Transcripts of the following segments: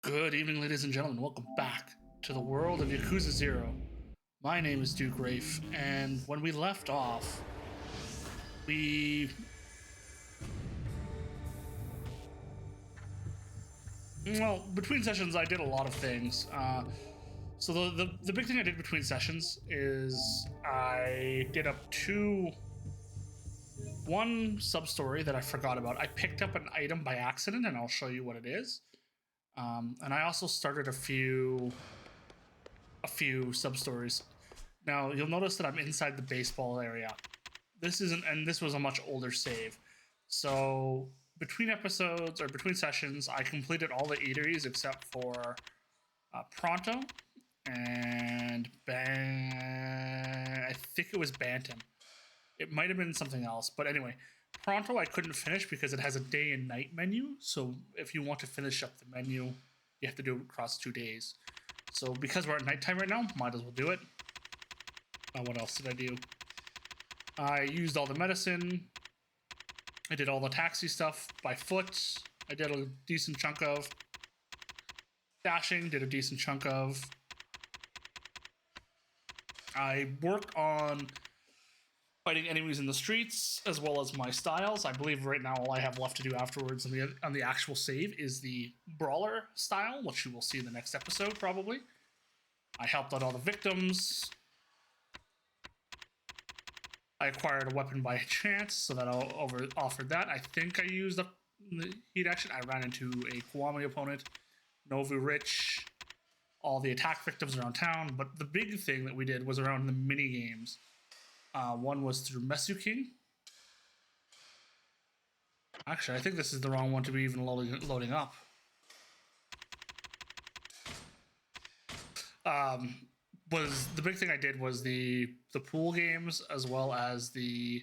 Good evening, ladies and gentlemen. Welcome back to the world of Yakuza 0. My name is Duke Rafe, and when we left off, we... Well, between sessions, I did a lot of things. So the big thing I did between sessions is I did one sub-story that I forgot about. I picked up an item by accident, and I'll show you what it is. And I also started a few sub-stories. Now, you'll notice that I'm inside the baseball area. This was a much older save. So, between episodes, or between sessions, I completed all the eateries except for Pronto and I think it was Bantam. It might have been something else, but anyway, Pronto I couldn't finish because it has a day and night menu. So if you want to finish up the menu, you have to do it across 2 days. So because we're at nighttime right now, might as well do it. What else did I do? I used all the medicine. I did all the taxi stuff by foot. I did a decent chunk of dashing, did a decent chunk of. I worked on fighting enemies in the streets, as well as my styles. I believe right now all I have left to do afterwards on the actual save is the brawler style, which you will see in the next episode, probably. I helped out all the victims. I acquired a weapon by chance, so that I offered that. I think I used the heat action. I ran into a Kiwami opponent, Novu Rich, all the attack victims around town, but the big thing that we did was around the mini games. One was through Mesu King. Actually, I think this is the wrong one to be even loading up. Was the big thing I did was the pool games as well as the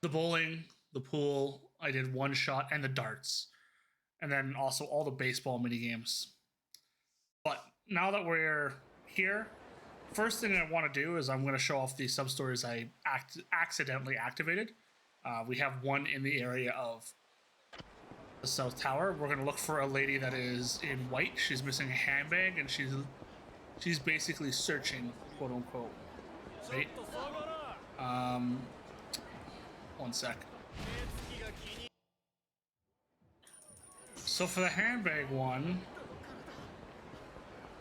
bowling, the pool. I did one shot, and the darts, and then also all the baseball mini games. But now that we're here, first thing I want to do is I'm going to show off the sub stories I accidentally activated. We have one in the area of the South Tower. We're going to look for a lady that is in white. She's missing a handbag, and she's basically searching, quote unquote. Right? One sec. So for the handbag one,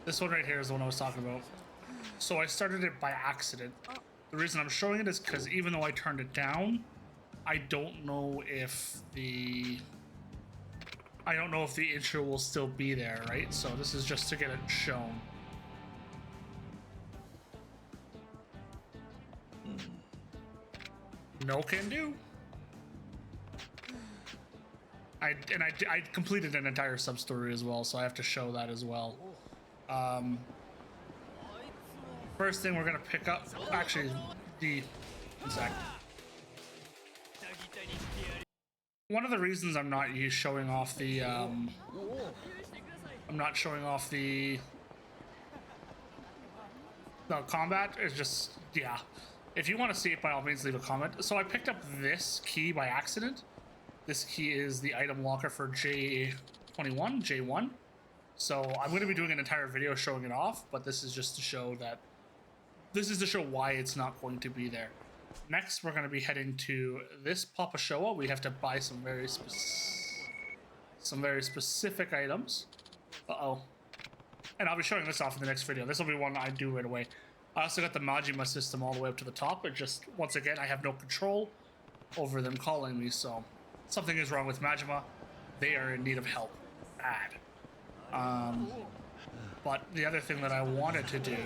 this one right here is the one I was talking about. So I started it by accident. The reason I'm showing it is because even though I turned it down, I don't know if the intro will still be there, right? So this is just to get it shown. No can do. I completed an entire sub story as well, so I have to show that as well. First thing we're gonna pick up, actually, one sec. One of the reasons I'm not showing off the combat is just, yeah. If you want to see it, by all means, leave a comment. So I picked up this key by accident. This key is the item locker for J1. So I'm going to be doing an entire video showing it off, but this is just to show why it's not going to be there. Next, we're going to be heading to this Papa Showa. We have to buy some very specific items. Uh-oh. And I'll be showing this off in the next video. This will be one I do right away. I also got the Majima system all the way up to the top. It just, once again, I have no control over them calling me, so something is wrong with Majima. They are in need of help. Bad. But the other thing that I wanted to do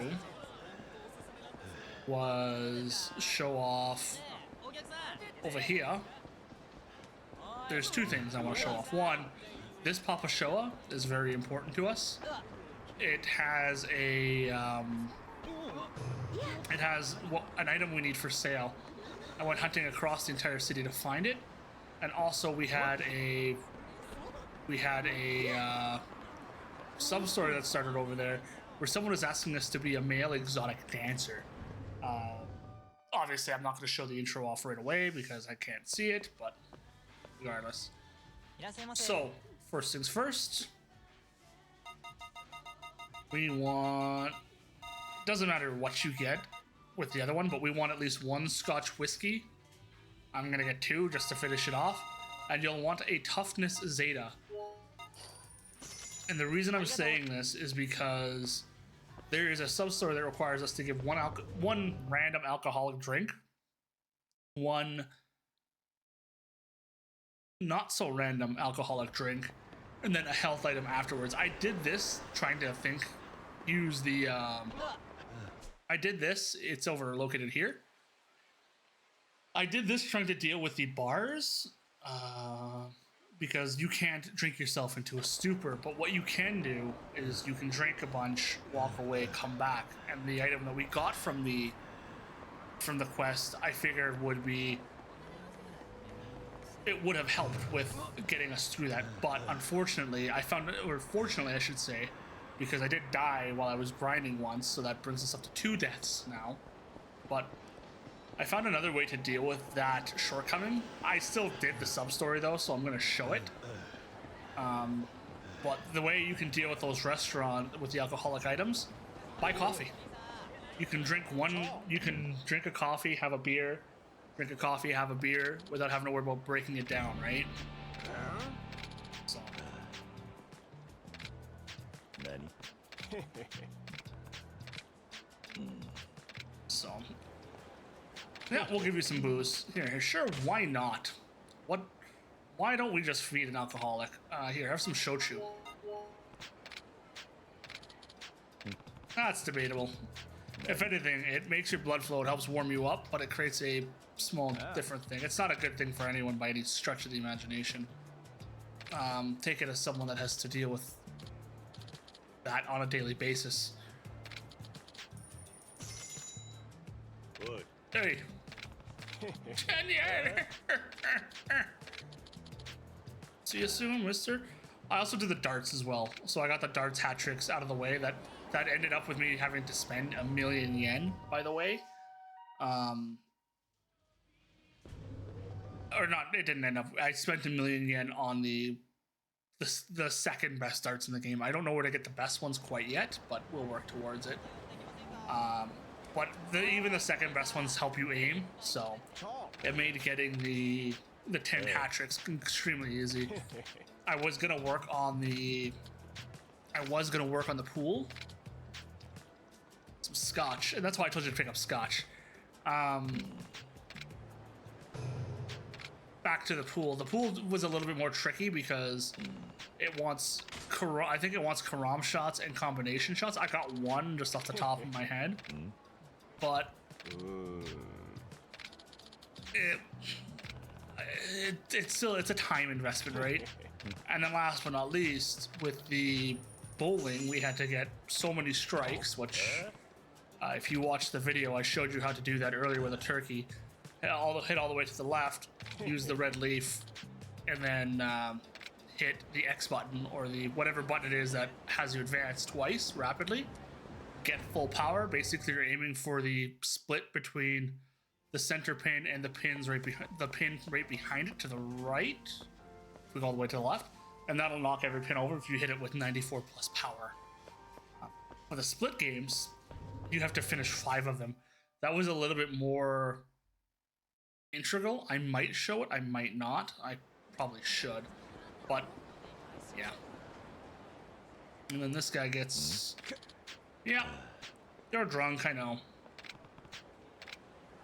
was show off over here. There's two things I want to show off. One, this Papa Showa is very important to us. It has an item we need for sale. I went hunting across the entire city to find it, and also we had a sub story that started over there where someone was asking us to be a male exotic dancer. Obviously, I'm not going to show the intro off right away because I can't see it, but regardless. So, first things first. We want... Doesn't matter what you get with the other one, but we want at least one Scotch whiskey. I'm going to get 2 just to finish it off. And you'll want a toughness Zeta. And the reason I'm saying this is because there is a sub-story that requires us to give one random alcoholic drink, one not so random alcoholic drink, and then a health item afterwards. I did this trying to use the I did this, it's located here. I did this trying to deal with the bars, because you can't drink yourself into a stupor, but what you can do is you can drink a bunch, walk away, come back, and the item that we got from the quest, I figured it would have helped with getting us through that, but unfortunately, fortunately I should say, because I did die while I was grinding once, so that brings us up to 2 deaths now, but I found another way to deal with that shortcoming. I still did the sub-story though, so I'm going to show it. But the way you can deal with those with the alcoholic items, buy coffee. You can drink a coffee, have a beer, drink a coffee, have a beer, without having to worry about breaking it down, right? So. So. Yeah, we'll give you some booze. Here, sure, why not? Why don't we just feed an alcoholic? Here, have some shochu. That's debatable. If anything, it makes your blood flow, it helps warm you up, but it creates a small different thing. It's not a good thing for anyone by any stretch of the imagination. Take it as someone that has to deal with that on a daily basis. Good. Hey. See you soon, mister. I also did the darts as well. So I got the darts hat tricks out of the way. That ended up with me having to spend 1,000,000 yen, by the way. Or not, it didn't end up. I spent 1,000,000 yen on the second best darts in the game. I don't know where to get the best ones quite yet, but we'll work towards it. But even the second best ones help you aim, so it made getting the 10 hat tricks extremely easy. I was gonna work on the pool, some scotch, and that's why I told you to pick up scotch. Back to the pool. The pool was a little bit more tricky because it wants I think it wants karam shots and combination shots. I got 1 just off the top of my head. But it's a time investment, right? And then last but not least, with the bowling, we had to get so many strikes, which if you watched the video, I showed you how to do that earlier with a turkey. Hit all the way to the left, use the red leaf, and then hit the X button or the whatever button it is that has you advance twice rapidly. Get full power. Basically, you're aiming for the split between the center pin and the pin right behind it to the right. If we go all the way to the left, and that'll knock every pin over if you hit it with 94 plus power. For the split games, you have to finish 5 of them. That was a little bit more integral. I might show it, I might not. I probably should, but yeah. And then this guy gets... Yeah, you're drunk, I know.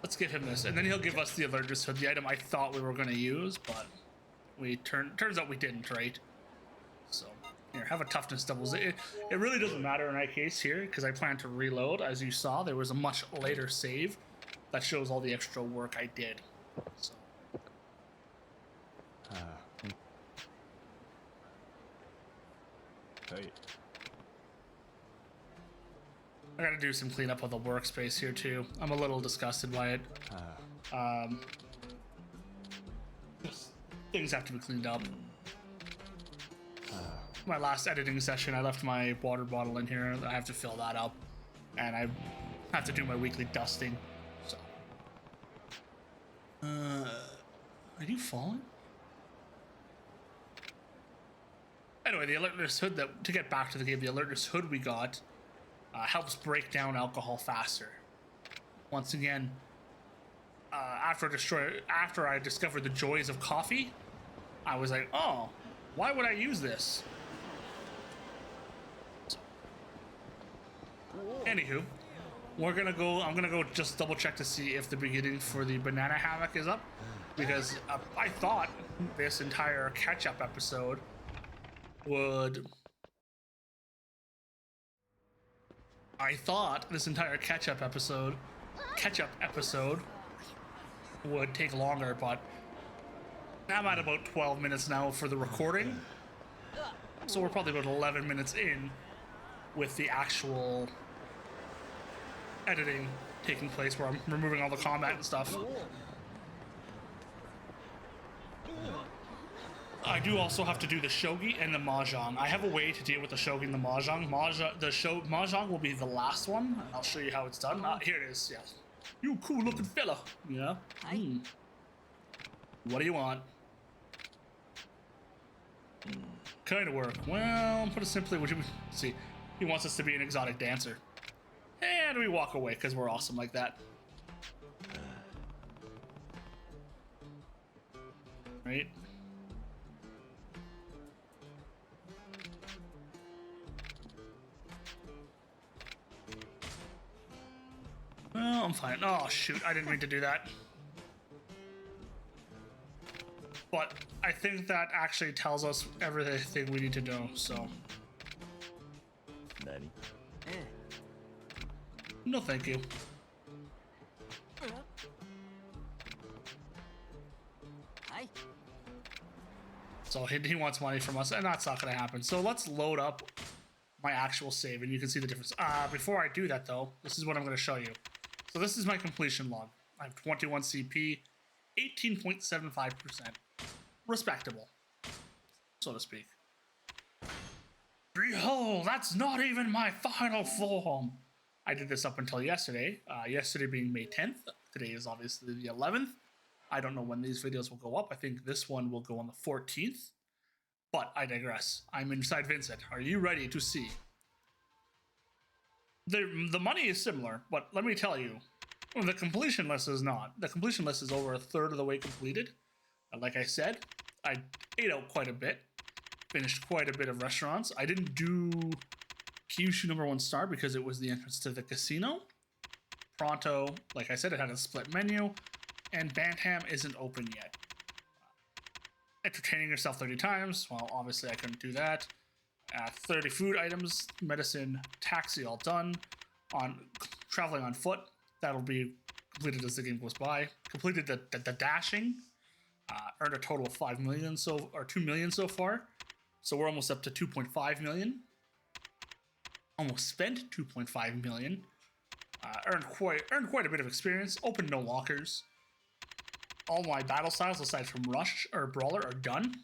Let's give him this, and then he'll give us the alertness to the item I thought we were going to use, but turns out we didn't, right? So, here, have a toughness doubles. It really doesn't matter in my case here, because I plan to reload. As you saw, there was a much later save that shows all the extra work I did. So. Hey. I gotta do some cleanup of the workspace here too. I'm a little disgusted by it. Things have to be cleaned up. My last editing session, I left my water bottle in here. I have to fill that up, and I have to do my weekly dusting. So Are you falling? Anyway, the alertness hood to get back to the game, the alertness hood we got helps break down alcohol faster. Once again, after I discovered the joys of coffee, I was like, oh, why would I use this? So, anywho, I'm gonna go just double check to see if the beginning for the banana hammock is up, because I thought this entire catch-up episode would would take longer, but I'm at about 12 minutes now for the recording, so we're probably about 11 minutes in with the actual editing taking place, where I'm removing all the combat and stuff. I do also have to do the shogi and the mahjong. I have a way to deal with the shogi and the mahjong. Mahjong will be the last one. I'll show you how it's done. Here it is. Yeah, you cool looking fella. Yeah. What do you want? Kind of work. Well, put it simply, would you see? He wants us to be an exotic dancer, and we walk away because we're awesome like that. Right. Well, I'm fine. Oh, shoot. I didn't mean to do that. But I think that actually tells us everything we need to know, so. Nani? No, thank you. So he wants money from us, and that's not going to happen. So let's load up my actual save, and you can see the difference. Before I do that, though, this is what I'm going to show you. So this is my completion log. I have 21 CP, 18.75%. Respectable, so to speak. Behold, that's not even my final form. I did this up until yesterday. Yesterday being May 10th. Today is obviously the 11th. I don't know when these videos will go up. I think this one will go on the 14th. But I digress. I'm inside Vincent. Are you ready to see? The money is similar, but let me tell you, the completion list is not. The completion list is over a third of the way completed. Like I said, I ate out quite a bit. Finished quite a bit of restaurants. I didn't do Kyushu #1 star because it was the entrance to the casino. Pronto, like I said, it had a split menu. And Bantam isn't open yet. Entertaining yourself 30 times. Well, obviously I couldn't do that. 30 food items, medicine, taxi, all done. On traveling on foot, that'll be completed as the game goes by. Completed the dashing. Earned a total of 5 million or 2 million so far. So we're almost up to 2.5 million. Almost spent 2.5 million. Earned quite a bit of experience. Opened no lockers. All my battle styles, aside from Rush or Brawler, are done.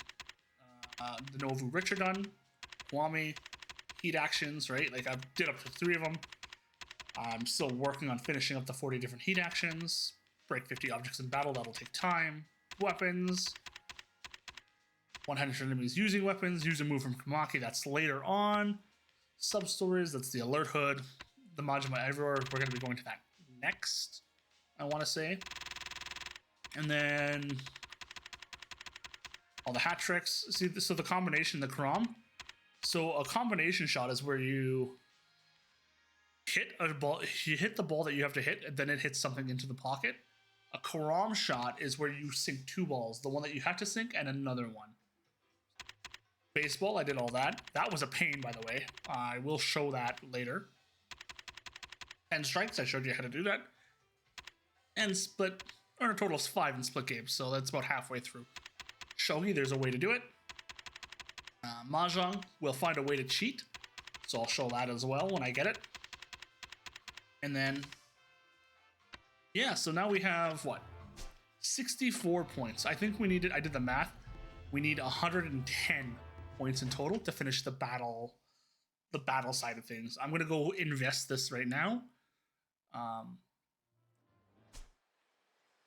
The Novu Rich are done. Kiwami, heat actions, right? Like I did up to 3 of them. I'm still working on finishing up the 40 different heat actions. Break 50 objects in battle, that'll take time. Weapons. 100 enemies using weapons. Use a move from Kamaki, that's later on. Sub-stories, that's the alert hood. The Majima Everywhere, we're going to be going to that next, I want to say. And then all the hat tricks. See, so the combination, the Karam. So a combination shot is where you hit a ball, you hit the ball that you have to hit, and then it hits something into the pocket. A Karam shot is where you sink 2 balls, the one that you have to sink and another one. Baseball, I did all that. That was a pain, by the way. I will show that later. 10 strikes, I showed you how to do that. And split, earn a total of 5 in split games, so that's about halfway through. Shogi, there's a way to do it. Mahjong, we'll find a way to cheat, so I'll show that as well when I get it. And then, yeah, so now we have, what? 64 points. I think we needed, I did the math, we need 110 points in total to finish the battle side of things. I'm going to go invest this right now.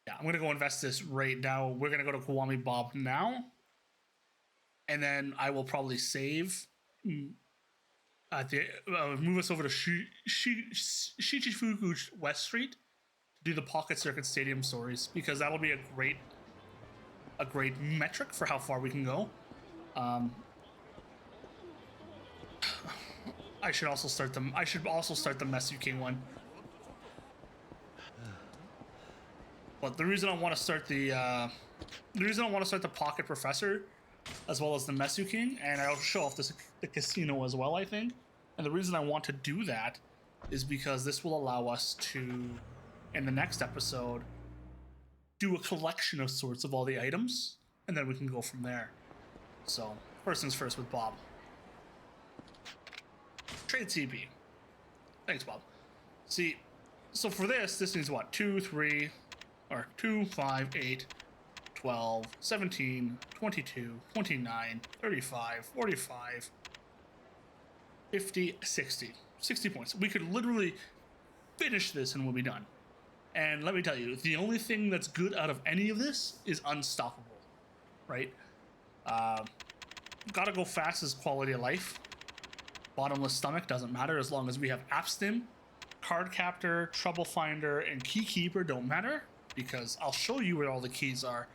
Yeah, I'm gonna go invest this right now. We're gonna go to Kiwami Bob now, and then I will probably save. At the move us over to Shichifuku West Street to do the Pocket Circuit Stadium stories, because that'll be a great metric for how far we can go. I should also start the Mesu King one. But the reason I want to start the Pocket Professor, as well as the Mesu King, and I'll show off the casino as well, I think. And the reason I want to do that is because this will allow us to, in the next episode, do a collection of sorts of all the items, and then we can go from there. So, first things first with Bob. Trade CP. Thanks, Bob. See, so for this needs what? 2, 5, 8, 12, 17, 22, 29, 35, 45, 50, 60. 60 points. We could literally finish this and we'll be done. And let me tell you, the only thing that's good out of any of this is unstoppable, right? Gotta go fast is quality of life. Bottomless stomach doesn't matter as long as we have Abstim, Card Captor, Trouble Finder, and Key Keeper don't matter, because I'll show you where all the keys are.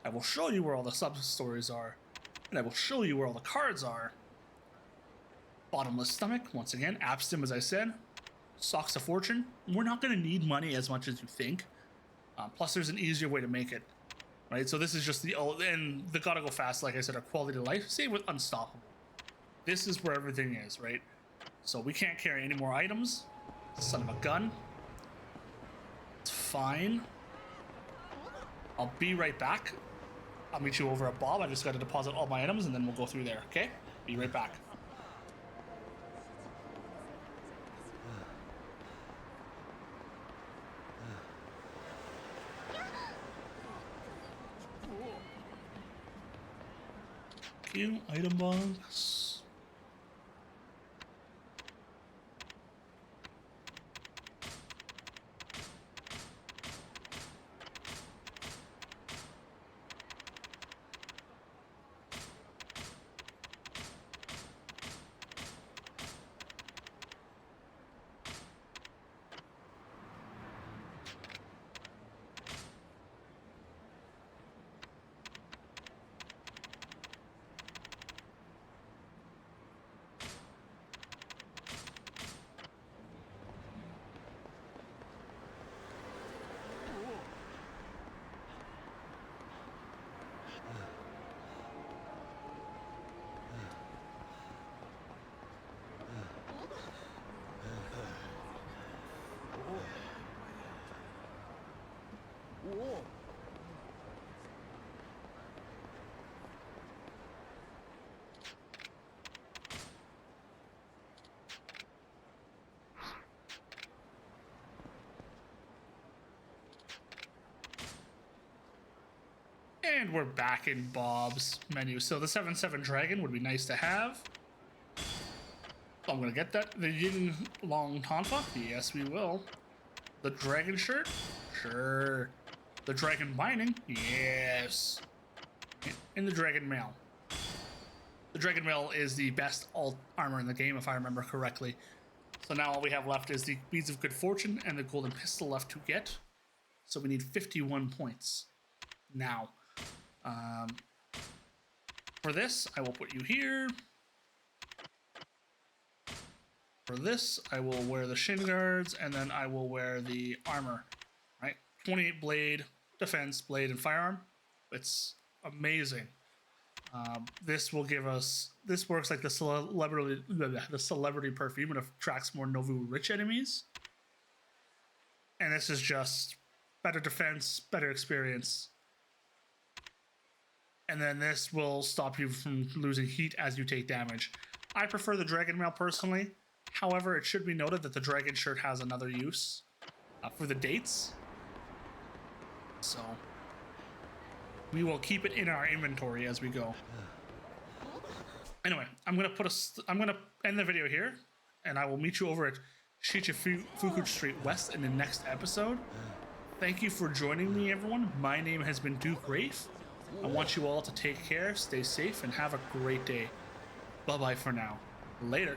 I will show you where all the sub-stories are, and I will show you where all the cards are. Bottomless stomach, once again, Abstim, as I said. Socks of Fortune. We're not going to need money as much as you think. Plus, there's an easier way to make it, right? So this is just and the gotta go fast, like I said, are quality of life. Same with Unstoppable. This is where everything is, right? So we can't carry any more items. Son of a gun. It's fine. I'll be right back. I'll meet you over at Bob. I just got to deposit all my items and then we'll go through there, okay? Be right back. Okay, item box. And we're back in Bob's menu. So the 7-7 dragon would be nice to have. So I'm gonna get that. The Yin Long Tonfa? Yes, we will. The dragon shirt? Sure. The dragon binding? Yes. And the dragon mail. The dragon mail is the best alt armor in the game, if I remember correctly. So now all we have left is the Beads of Good Fortune and the golden pistol left to get. So we need 51 points now. For this, I will put you here. For this, I will wear the shin guards, and then I will wear the armor, right? 28 blade, defense, blade, and firearm. It's amazing. This will give us, this works like the celebrity perfume and attracts more Novu rich enemies. And this is just better defense, better experience. And then this will stop you from losing heat as you take damage. I prefer the dragon mail personally. However, it should be noted that the dragon shirt has another use for the dates. So we will keep it in our inventory as we go. Anyway, I'm gonna end the video here, and I will meet you over at Shichifuku Street West in the next episode Thank you for joining me, everyone. My name has been Duke Rafe. I want you all to take care, stay safe, and have a great day. Bye-bye for now. Later.